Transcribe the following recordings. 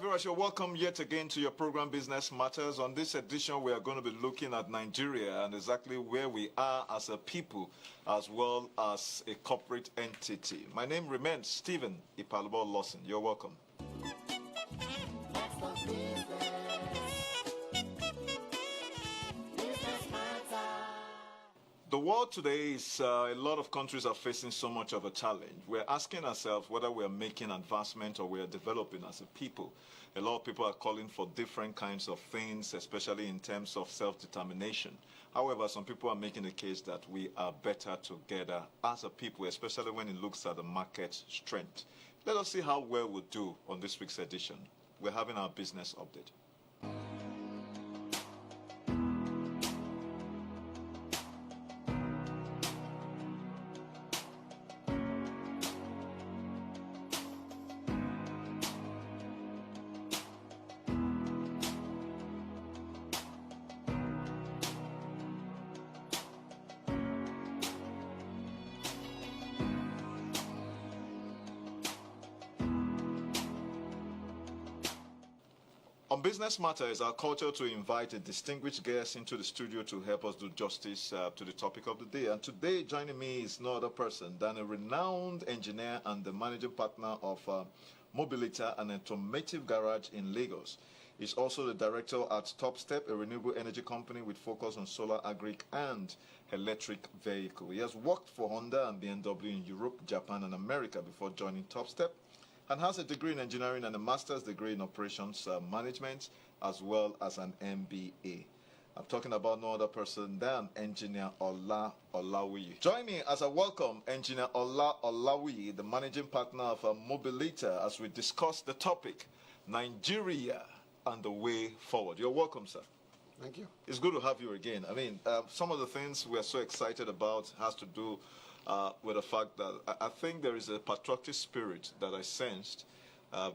viewers, you're welcome yet again to your program Business Matters. On this edition, we are going to be looking at Nigeria and exactly where we are as a people as well as a corporate entity. My name remains Stephen Ipalbo Lawson. You're welcome. The world today is a lot of countries are facing so much of a challenge. We're asking ourselves whether we're making advancement or we're developing as a people. A lot of people are calling for different kinds of things, especially in terms of self-determination. However, some people are making the case that we are better together as a people, especially when it looks at the market strength. Let us see how well we'll do on this week's edition. We're having our business update. On Business Matters, our culture to invite a distinguished guest into the studio to help us do justice to the topic of the day. And today, joining me is no other person than a renowned engineer and the managing partner of MOBILITA, an automotive garage in Lagos. He's also the director at TopStep, a renewable energy company with focus on solar, agri, and electric vehicle. He has worked for Honda and BMW in Europe, Japan, and America before joining TopStep, and has a degree in engineering and a master's degree in operations management, as well as an MBA. I'm talking about no other person than Engineer Ola Olawuyi. Join me as I welcome Engineer Ola Olawuyi, the managing partner of MOBILITA, as we discuss the topic, Nigeria and the way forward. You're welcome, sir. Thank you. It's good to have you again. I mean, some of the things we're so excited about has to do with the fact that I think there is a patriotic spirit that I sensed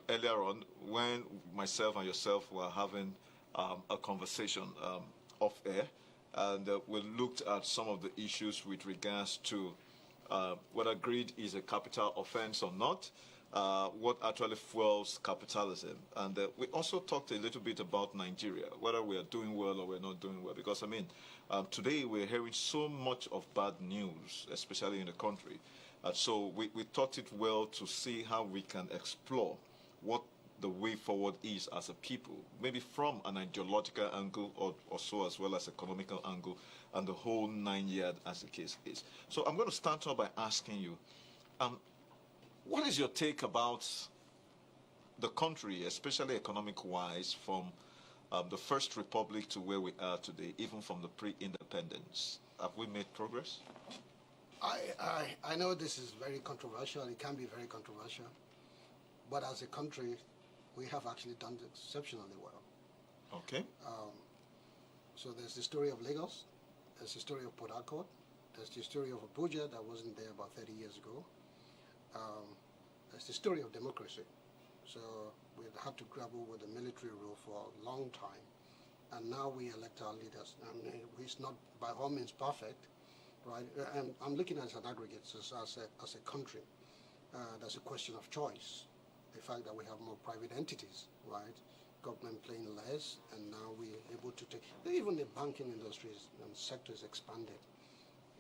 earlier on when myself and yourself were having a conversation off air, and we looked at some of the issues with regards to whether greed is a capital offense or not, what actually fuels capitalism. And we also talked a little bit about Nigeria, whether we are doing well or we're not doing well. Because, I mean, today we're hearing so much of bad news, especially in the country. So we thought it well to see how we can explore what the way forward is as a people, maybe from an ideological angle or so, as well as economical angle, and the whole 9 yards as the case is. So I'm going to start off by asking you, what is your take about the country, especially economic-wise, from the First Republic to where we are today, even from the pre-independence? Have we made progress? I know this is very controversial. It can be very controversial. But as a country, we have actually done exceptionally well. Okay. So there's the story of Lagos. There's the story of Port Harcourt. There's the story of Abuja that wasn't there about 30 years ago. That's the story of democracy. So we had to grapple with the military rule for a long time, and now we elect our leaders. I mean, it's not by all means perfect, right? And I'm looking at it as an aggregate, as a country. That's a question of choice. The fact that we have more private entities, right? Government playing less, and now we're able to take, even the banking industries and sectors expanded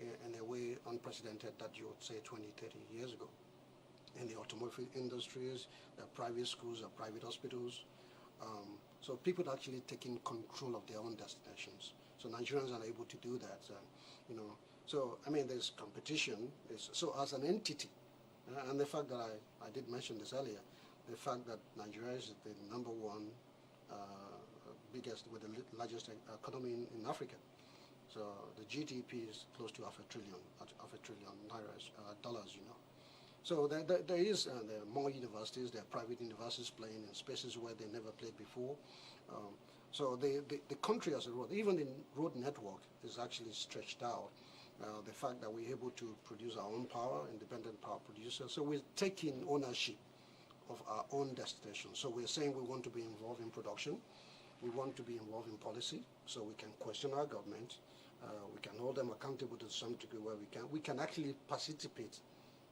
in a way unprecedented that you would say 20, 30 years ago. In the automotive industries, there are private schools, there are private hospitals. So people are actually taking control of their own destinations. So Nigerians are able to do that, you know. So, I mean, there's competition. So as an entity, and the fact that I did mention this earlier, the fact that Nigeria is the #1 biggest, with the largest economy in Africa. So the GDP is close to half a trillion dollars, you know. So there is there are more universities, there are private universities playing in spaces where they never played before. So the country as a road, even the road network is actually stretched out. The fact that we're able to produce our own power, independent power producers. So we're taking ownership of our own destination. So we're saying we want to be involved in production. We want to be involved in policy, so we can question our government. We can hold them accountable to some degree where we can. We can actually participate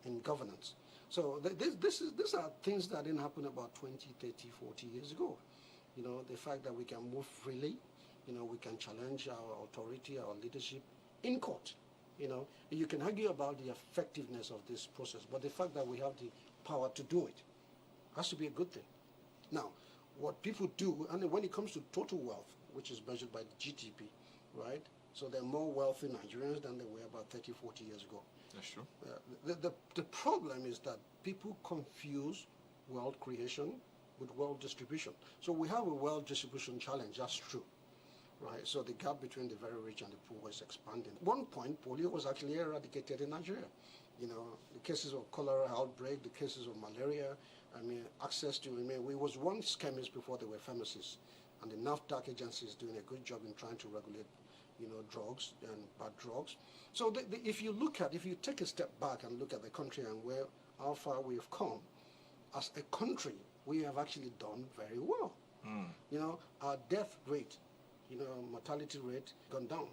in governance. So these are things that didn't happen about 20, 30, 40 years ago. You know, the fact that we can move freely, you know, we can challenge our authority, our leadership in court. You know, you can argue about the effectiveness of this process, but the fact that we have the power to do it has to be a good thing. Now, what people do, and when it comes to total wealth, which is measured by the GDP, right? So there are more wealthy Nigerians than there were about 30, 40 years ago. That's true. The problem is that people confuse wealth creation with wealth distribution. So we have a wealth distribution challenge, that's true, right? So the gap between the very rich and the poor is expanding. At one point, polio was actually eradicated in Nigeria. You know, the cases of cholera outbreak, the cases of malaria, I mean, access to, I mean, we was once chemists before there were pharmacists, and the NAFDAC agency is doing a good job in trying to regulate, you know, drugs and bad drugs. So if you take a step back and look at the country and how far we have come, as a country, we have actually done very well. You know, our death rate, you know, mortality rate gone down.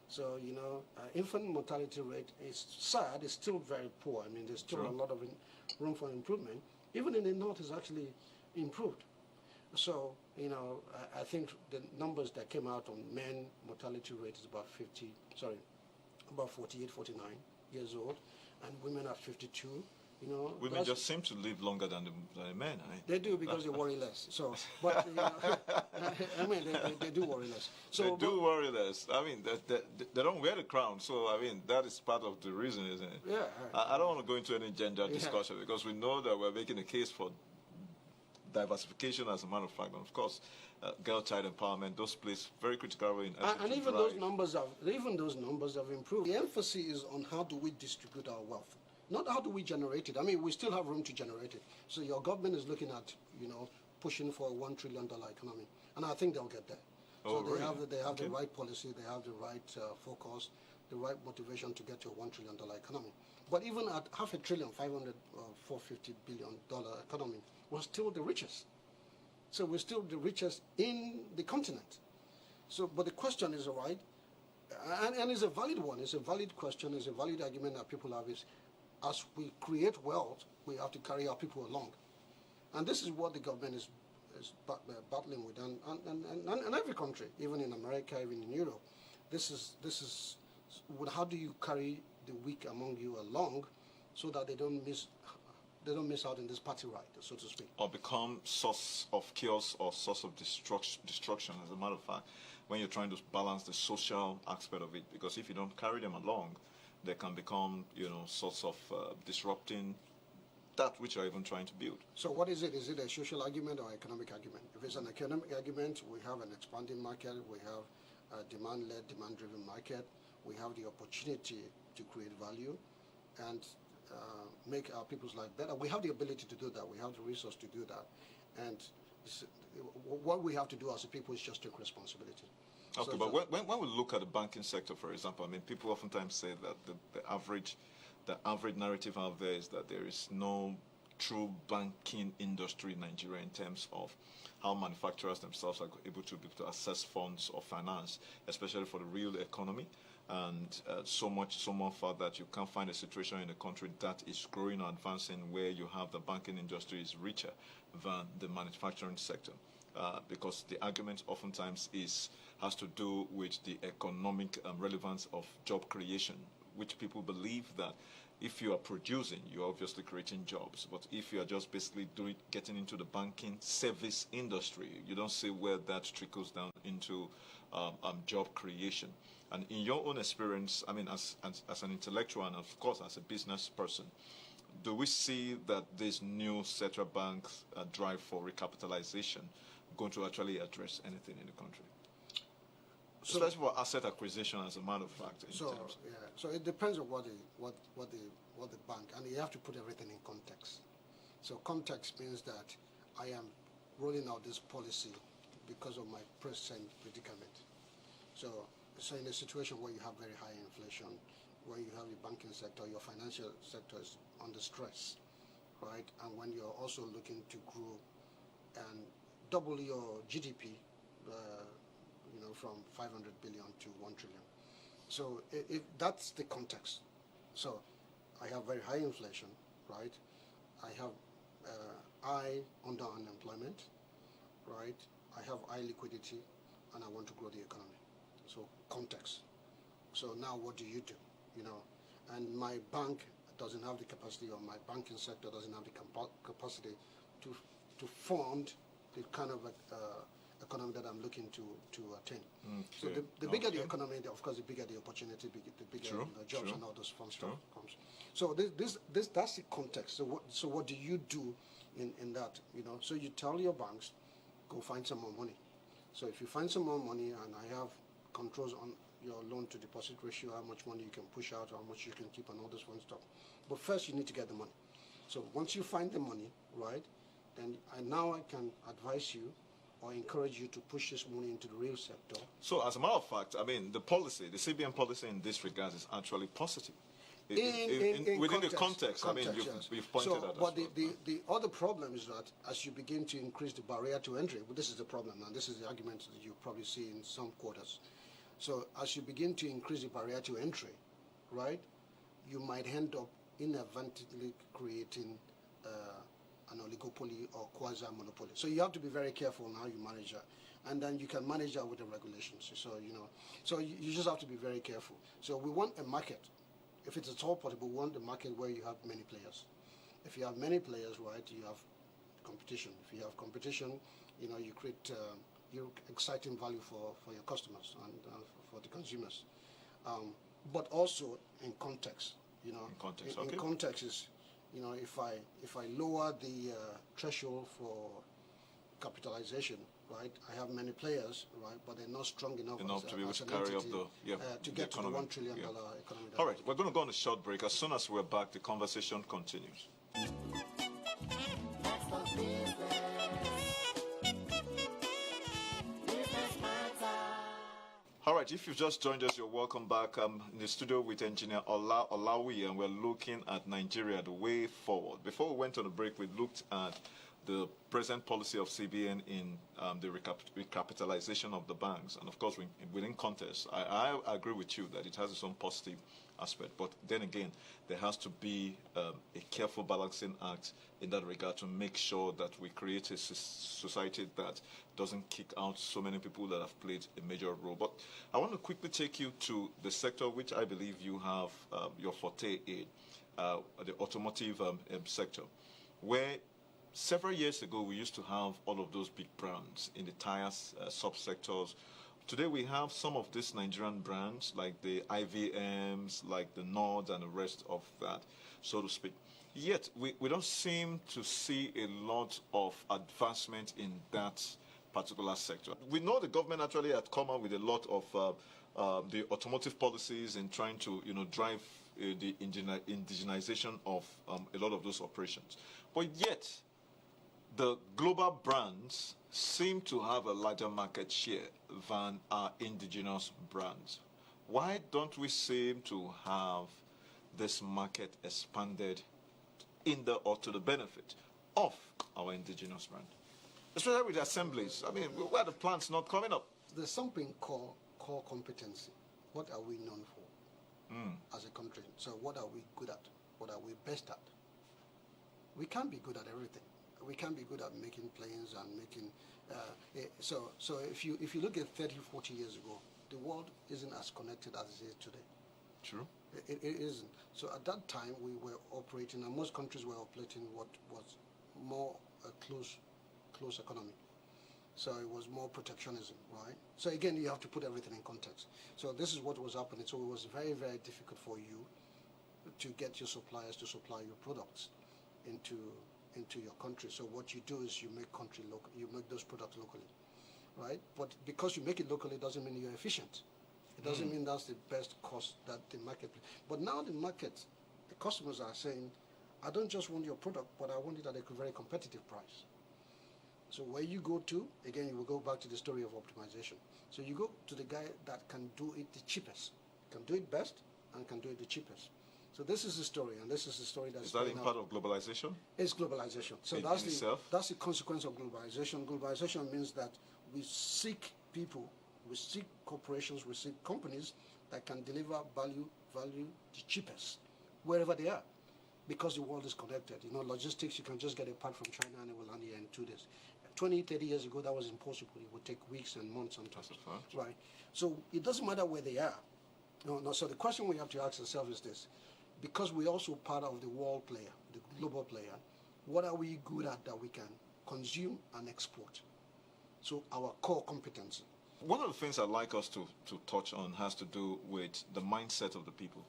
So, you know, infant mortality rate is sad, it's still very poor. I mean, there's still a lot of room for improvement. Even in the north, it's actually improved. So, you know, I think the numbers that came out on men mortality rate is about 48, 49 years old, and women are 52. You know, women just seem to live longer than the men. They do, because they worry less. So, but you know, I mean, they do worry less. So, they do worry less. I mean, they don't wear the crown. So, I mean, that is part of the reason, isn't it? Yeah. I don't want to go into any gender discussion, because we know that we're making a case for diversification, as a matter of fact, and of course, girl-child empowerment, those plays very critical role in and even those numbers have improved. The emphasis is on how do we distribute our wealth, not how do we generate it. I mean, we still have room to generate it. So your government is looking at, you know, pushing for a $1 trillion economy, and I think they'll get there. Oh, so they really? have the right policy, they have the right focus, the right motivation to get to a $1 trillion economy. But even at $500 billion, $450 billion economy, we're still the richest. So we're still the richest in the continent. So, but the question is, all right, and it's a valid one, it's a valid question, it's a valid argument that people have, is as we create wealth, we have to carry our people along. And this is what the government is battling with, and every country, even in America, even in Europe. This is how do you carry the weak among you along so that they don't miss out in this party ride, so to speak. Or become source of chaos or source of destruction, as a matter of fact, when you're trying to balance the social aspect of it. Because if you don't carry them along, they can become, you know, sorts of disrupting that which you're even trying to build. So what is it? Is it a social argument or economic argument? If it's an economic argument, we have an expanding market, we have a demand-led, demand-driven market, we have the opportunity to create value and make our people's life better. We have the ability to do that. We have the resource to do that. And what we have to do as a people is just take responsibility. Okay, so, but when we look at the banking sector, for example, I mean, people oftentimes say that the average narrative out there is that there is no true banking industry in Nigeria in terms of how manufacturers themselves are able to access funds or finance, especially for the real economy. And so more far that you can't find a situation in a country that is growing or advancing where you have the banking industry is richer than the manufacturing sector. Because the argument oftentimes has to do with the economic relevance of job creation, which people believe that if you are producing, you're obviously creating jobs. But if you are just basically getting into the banking service industry, you don't see where that trickles down into job creation. And in your own experience, I mean, as an intellectual and of course as a business person, do we see that this new central bank's drive for recapitalization going to actually address anything in the country? So, especially for asset acquisition, as a matter of fact. So it depends on what the bank, and you have to put everything in context. So context means that I am rolling out this policy because of my present predicament. So in a situation where you have very high inflation, where you have the banking sector, your financial sector is under stress, right? And when you're also looking to grow and double your GDP, from 500 billion to 1 trillion. So that's the context. So I have very high inflation, right? I have high under unemployment, right? I have high liquidity, and I want to grow the economy. So context. So now what do? You know, and my bank doesn't have the capacity, or my banking sector doesn't have the capacity to fund the kind of economy that I'm looking to attain. So the bigger the economy, of course, the bigger the opportunity, the bigger the jobs and all those fun stuff comes. So that's the context. So what do you do in that? You know, so you tell your banks, go find some more money. So if you find some more money, and I have controls on your loan to deposit ratio, how much money you can push out, how much you can keep, and all this fun stuff. But first you need to get the money. So once you find the money, right, then now I can advise you or encourage you to push this money into the real sector. So as a matter of fact, I mean, the CBN policy in this regard is actually positive. Within the context, I mean, you've pointed out. But the other problem is that as you begin to increase the barrier to entry, well, this is the problem, and this is the argument that you probably see in some quarters. So as you begin to increase the barrier to entry, right, you might end up inadvertently creating an oligopoly or quasi-monopoly. So you have to be very careful on how you manage that. And then you can manage that with the regulations. So, you know, so you just have to be very careful. So we want a market. If it's at all possible, we want a market where you have many players. If you have many players, right, you have competition. If you have competition, you know, you create exciting value for your customers and for the consumers. But also in context, you know. In context is, you know, if I lower the threshold for capitalization, right, I have many players, right, but they're not strong enough to be able to carry up to get to the $1 trillion economy. All right, we're going to go on a short break. As soon as we're back, the conversation continues. All right, if you've just joined us, you're welcome back. I'm in the studio with engineer Ola Olawuyi, and we're looking at Nigeria, the way forward. Before we went on a break, we looked at the present policy of CBN in the recapitalization of the banks. And of course, within context, I agree with you that it has its own positive aspect. But then again, there has to be a careful balancing act in that regard to make sure that we create a society that doesn't kick out so many people that have played a major role. But I want to quickly take you to the sector which I believe you have your forte in, the automotive sector, where several years ago we used to have all of those big brands in the tires subsectors. Today we have some of these Nigerian brands like the IVMs, like the Nords and the rest of that, so to speak. Yet we don't seem to see a lot of advancement in that particular sector. We know the government actually had come up with a lot of the automotive policies in trying to, you know, drive the indigenization of a lot of those operations. But yet, the global brands seem to have a larger market share than our indigenous brands. Why don't we seem to have this market expanded in the or to the benefit of our indigenous brand? Especially with the assemblies. I mean, where the plants not coming up? There's something called core competency. What are we known for as a country? So what are we good at? What are we best at? We can't be good at everything. We can't be good at making planes and making... so if you look at 30, 40 years ago, the world isn't as connected as it is today. True. It isn't. So at that time, we were operating, and most countries were operating what was more a close economy. So it was more protectionism, right? So again, you have to put everything in context. So this is what was happening. So it was very, very difficult for you to get your suppliers to supply your products into your country. So what you do is you make those products locally, right? But because you make it locally doesn't mean you're efficient. It doesn't mean that's the best cost that the market. But now the customers are saying, I don't just want your product, but I want it at a very competitive price. So where you go to, again, you will go back to the story of optimization. So you go to the guy that can do it the cheapest, can do it best, and can do it the cheapest. So this is the story, and this is the story that's... Is that in part of globalization? It's globalization. So that's the consequence of globalization. Globalization means that we seek people, we seek corporations, we seek companies that can deliver value the cheapest, wherever they are. because the world is connected. You know, logistics, you can just get a part from China and it will land here in 2 days. 20, 30 years ago, that was impossible. It would take weeks and months sometimes. Right. So it doesn't matter where they are. No, so the question we have to ask ourselves is this. Because we're also part of the world player, the global player, what are we good at that we can consume and export? So our core competency. One of the things I'd like us to touch on has to do with the mindset of the people.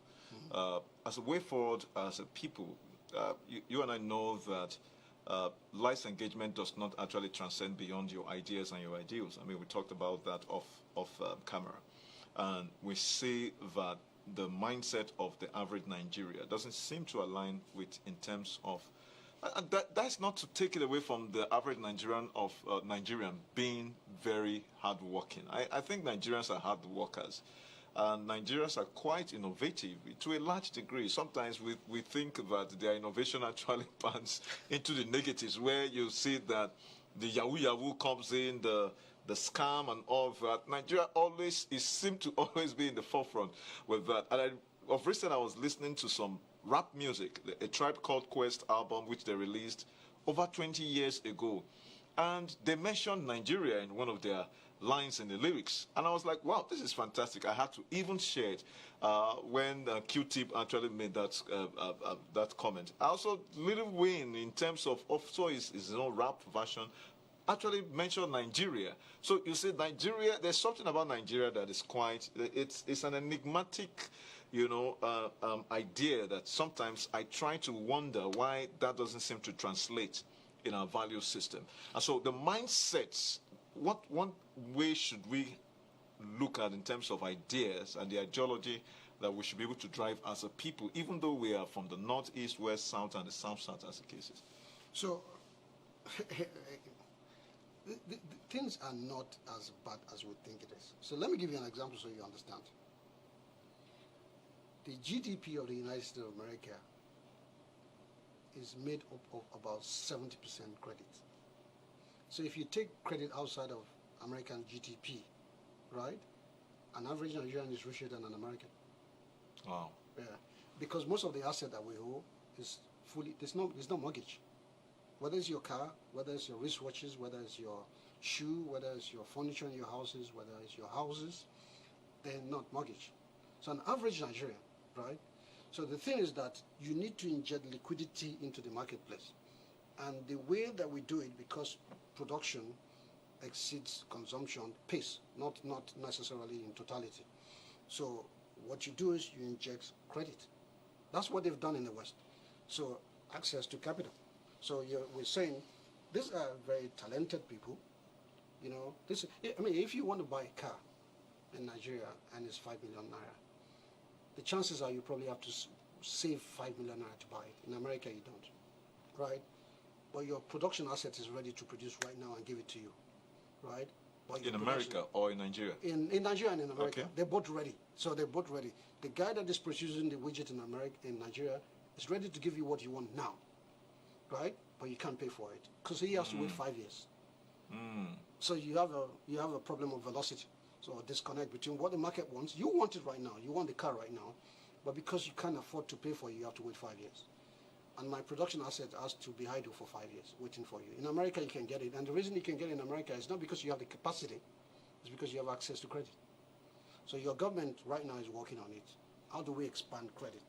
As a way forward, as a people, you and I know that life's engagement does not actually transcend beyond your ideas and your ideals. I mean, we talked about that off camera. And we see that the mindset of the average Nigeria doesn't seem to align with in terms of that's not to take it away from the average Nigerian being very hardworking. I think Nigerians are hard workers. And Nigerians are quite innovative to a large degree. Sometimes we think that their innovation actually pans into the negatives, where you see that the Yahoo comes in, the scam and all that. Nigeria seems to always be in the forefront with that. And of recent, I was listening to some rap music, a Tribe Called Quest album, which they released over 20 years ago. And they mentioned Nigeria in one of their lines in the lyrics. And I was like, wow, this is fantastic. I had to even share it when Q-Tip actually made that comment. Also, Lil Wayne, in terms of also his own rap version, actually mentioned Nigeria. So you see, Nigeria, there's something about Nigeria that is quite, it's an enigmatic, idea that sometimes I try to wonder why that doesn't seem to translate in our value system. And so the mindsets, what one way should we look at in terms of ideas and the ideology that we should be able to drive as a people, even though we are from the north, east, west, south, and the south, as the case is? So the things are not as bad as we think it is. So let me give you an example so you understand. The GDP of the United States of America is made up of about 70% credit. So if you take credit outside of American GDP, right, an average Nigerian is richer than an American. Wow. Yeah, because most of the asset that we owe is fully, there's no mortgage. Whether it's your car, whether it's your wristwatches, whether it's your shoe, whether it's your furniture in your houses, whether it's your houses, they're not mortgage. So an average Nigerian, right? So the thing is that you need to inject liquidity into the marketplace. And the way that we do it, because production exceeds consumption pace, not necessarily in totality. So what you do is you inject credit. That's what they've done in the West. So access to capital. So we're saying these are very talented people. If you want to buy a car in Nigeria and it's 5 million naira, the chances are you probably have to save 5 million naira to buy it. In America, you don't, right? But your production asset is ready to produce right now and give it to you, right? In America or in Nigeria? In Nigeria and in America. Okay. They're both ready. So they're both ready. The guy that is producing the widget in Nigeria is ready to give you what you want now, right? But you can't pay for it because he has to wait 5 years. So you have a problem of velocity. So a disconnect between what the market wants. You want it right now. You want the car right now. But because you can't afford to pay for it, you have to wait 5 years. And my production asset has to be idle for 5 years, waiting for you. In America, you can get it. And the reason you can get it in America is not because you have the capacity. It's because you have access to credit. So your government right now is working on it. How do we expand credit?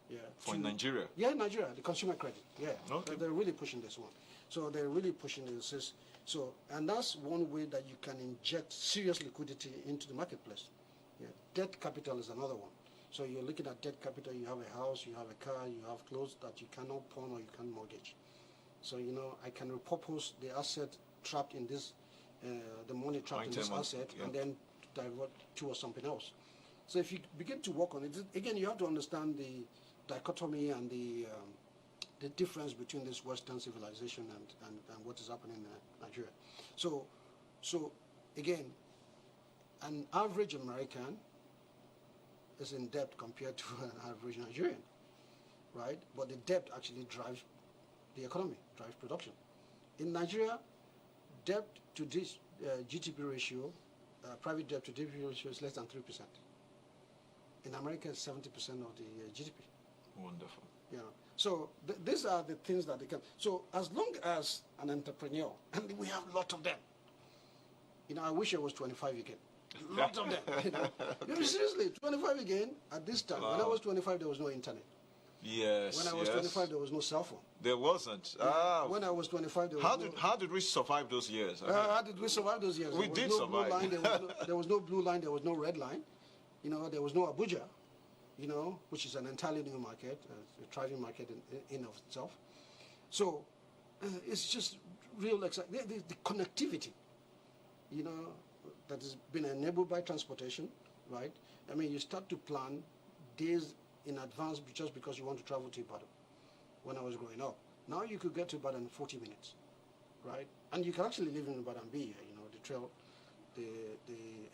Yeah. For Nigeria? Yeah, Nigeria, the consumer credit. Yeah. Okay. They're really pushing this one. So they're really pushing this. So, and that's one way that you can inject serious liquidity into the marketplace. Yeah. Debt capital is another one. So you're looking at debt capital, you have a house, you have a car, you have clothes that you cannot pawn or you can't mortgage. So, I can repurpose the asset trapped in this, the money trapped in this asset, and then divert towards something else. So if you begin to work on it, again, you have to understand the dichotomy and the difference between this Western civilization and what is happening in Nigeria. So again, an average American is in debt compared to an average Nigerian, right? But the debt actually drives the economy, drives production. In Nigeria, debt to this GDP ratio, private debt to GDP ratio is less than 3%. In America, it's 70% of the GDP. Wonderful. So these are the things that they can. So as long as an entrepreneur, and we have a lot of them, I wish I was 25 again. A lot of them. Seriously, 25 again at this time. Wow. When I was 25, there was no internet. Yes. When I was 25, there was no cell phone. There wasn't. When I was 25, there was how did we survive those years? How did we survive those years? We did survive. There was no blue line. There was no red line. There was no Abuja. Which is an entirely new market, a thriving market in of itself. So it's just real excitement. The connectivity, that has been enabled by transportation, right? I mean, you start to plan days in advance just because you want to travel to Ibadan. When I was growing up, now you could get to Ibadan in 40 minutes, right? And you can actually live in Ibadan and be here. The trail, the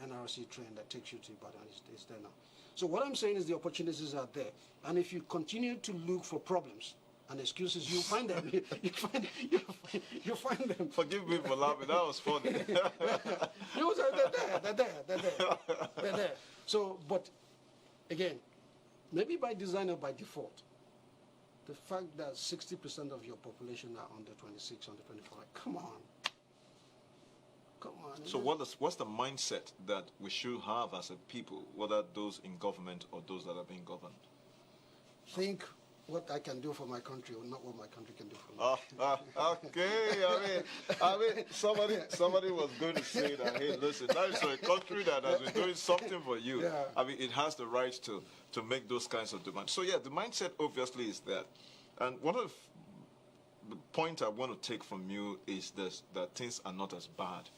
NRC train that takes you to Ibadan is there now. So what I'm saying is the opportunities are there, and if you continue to look for problems and excuses, you'll find them. You find them. Forgive me for laughing. That was funny. They're there. So, but again, maybe by design or by default, the fact that 60% of your population are under 26, under 24, come on. Come on. So what's the mindset that we should have as a people, whether those in government or those that are being governed? Think what I can do for my country, or not what my country can do for me. Okay. I mean, somebody was going to say that. Hey, listen, that is a country that has been doing something for you. Yeah. I mean, it has the right to make those kinds of demands. So yeah, the mindset obviously is that, and one of the point I want to take from you is this: that things are not as bad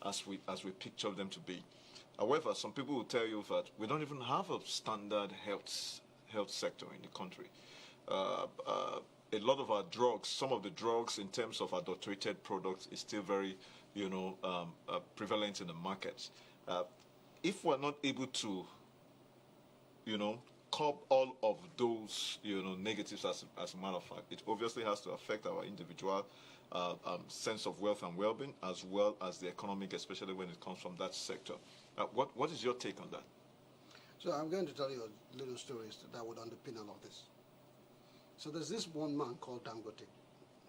as we picture them to be. However, some people will tell you that we don't even have a standard health sector in the country. A lot of our drugs, some of the drugs in terms of adulterated products is still very, prevalent in the markets. If we're not able to, curb all of those, negatives as a matter of fact, it obviously has to affect our individual sense of wealth and well-being, as well as the economic, especially when it comes from that sector. What is your take on that? So I'm going to tell you a little story that would underpin all of this. So there's this one man called Dangote.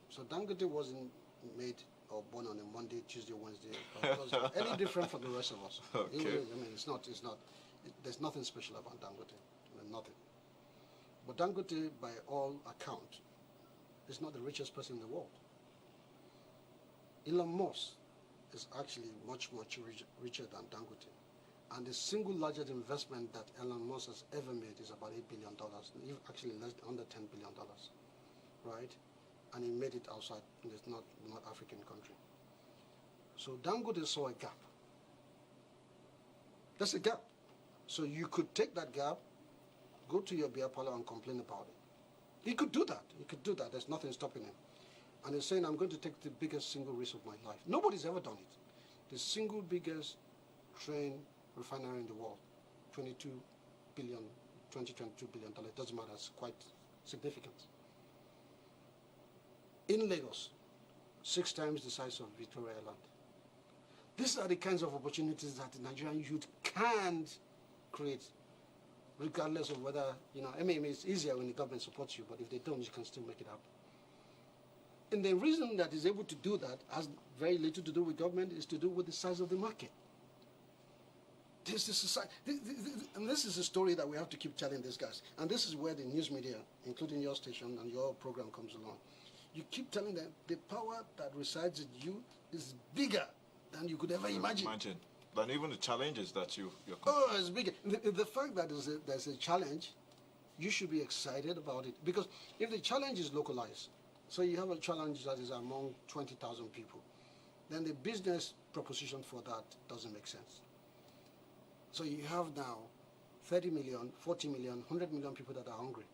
So Dangote wasn't made or born on a Monday, Tuesday, Wednesday, or any different from the rest of us. Okay. I mean, it's not. There's nothing special about Dangote. I mean, nothing. But Dangote, by all accounts, is not the richest person in the world. Elon Musk is actually much richer than Dangote. And the single largest investment that Elon Musk has ever made is about $8 billion, actually under $10 billion, right? And he made it outside, it's not African country. So Dangote saw a gap. That's a gap. So you could take that gap, go to your beer parlor and complain about it. He could do that. He could do that. There's nothing stopping him. And he's saying, I'm going to take the biggest single risk of my life. Nobody's ever done it. The single biggest train refinery in the world, $22 billion. It doesn't matter, it's quite significant. In Lagos, 6 times the size of Victoria Island. These are the kinds of opportunities that the Nigerian youth can't create, regardless of whether, I mean, it's easier when the government supports you, but if they don't, you can still make it happen. And the reason that is able to do that has very little to do with government, is to do with the size of the market. This is society, and this is a story that we have to keep telling these guys. And this is where the news media, including your station and your program, comes along. You keep telling them the power that resides in you is bigger than you could ever imagine. Than even the challenges that you're Oh, it's bigger. The fact that there's a challenge, you should be excited about it. Because if the challenge is localized, so you have a challenge that is among 20,000 people, then the business proposition for that doesn't make sense. So you have now 30 million, 40 million, 100 million people that are hungry.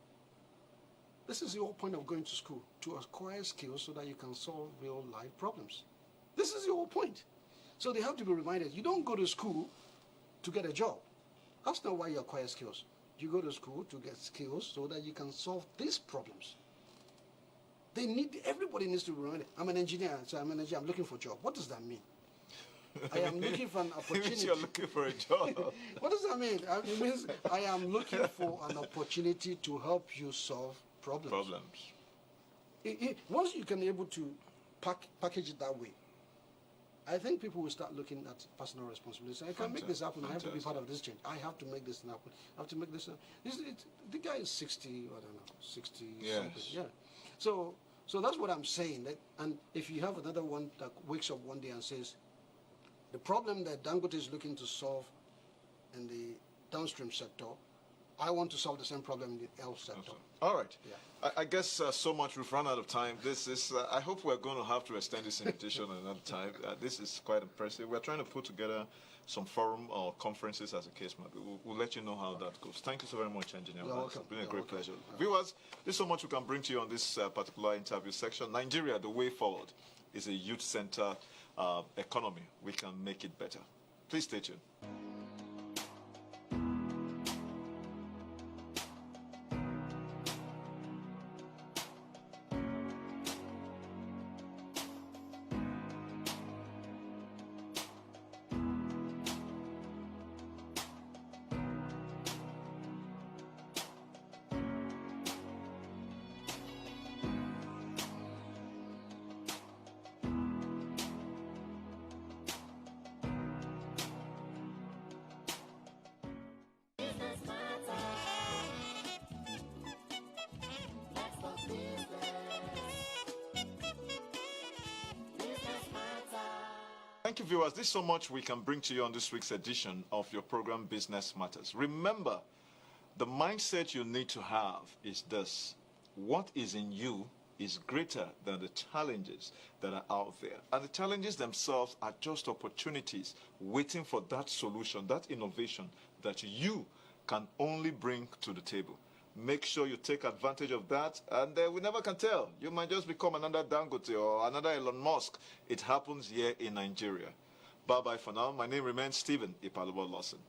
This is the whole point of going to school, to acquire skills so that you can solve real life problems. This is the whole point. So they have to be reminded, you don't go to school to get a job. That's not why you acquire skills. You go to school to get skills so that you can solve these problems. Everybody needs to be reminded. I'm an engineer, so I'm looking for a job. What does that mean? I am looking for an opportunity. It means you're looking for a job. What does that mean? It means I am looking for an opportunity to help you solve problems. Once you can be able to package it that way, I think people will start looking at personal responsibility. I can make this happen. I have to be part of this change. I have to make this happen. I have to make this. The guy is 60. I don't know, 60 something. Yeah. So that's what I'm saying. And if you have another one that wakes up one day and says, the problem that Dangote is looking to solve in the downstream sector, I want to solve the same problem in the L sector. All right. Yeah. I guess so much we've run out of time. This is. I hope we're going to have to extend this invitation another time. This is quite impressive. We're trying to put together some forum or conferences as a case might be. We'll let you know how that goes. Thank you so very much, Engineer. It's been a great pleasure. Viewers, there's so much we can bring to you on this particular interview section. Nigeria, the way forward, is a youth-centered economy. We can make it better. Please stay tuned. Thank you, viewers. There's so much we can bring to you on this week's edition of your program, Business Matters. Remember, the mindset you need to have is this: what is in you is greater than the challenges that are out there. And the challenges themselves are just opportunities waiting for that solution, that innovation that you can only bring to the table. Make sure you take advantage of that, and we never can tell. You might just become another Dangote or another Elon Musk. It happens here in Nigeria. Bye-bye for now. My name remains Stephen Ipalubo Lawson.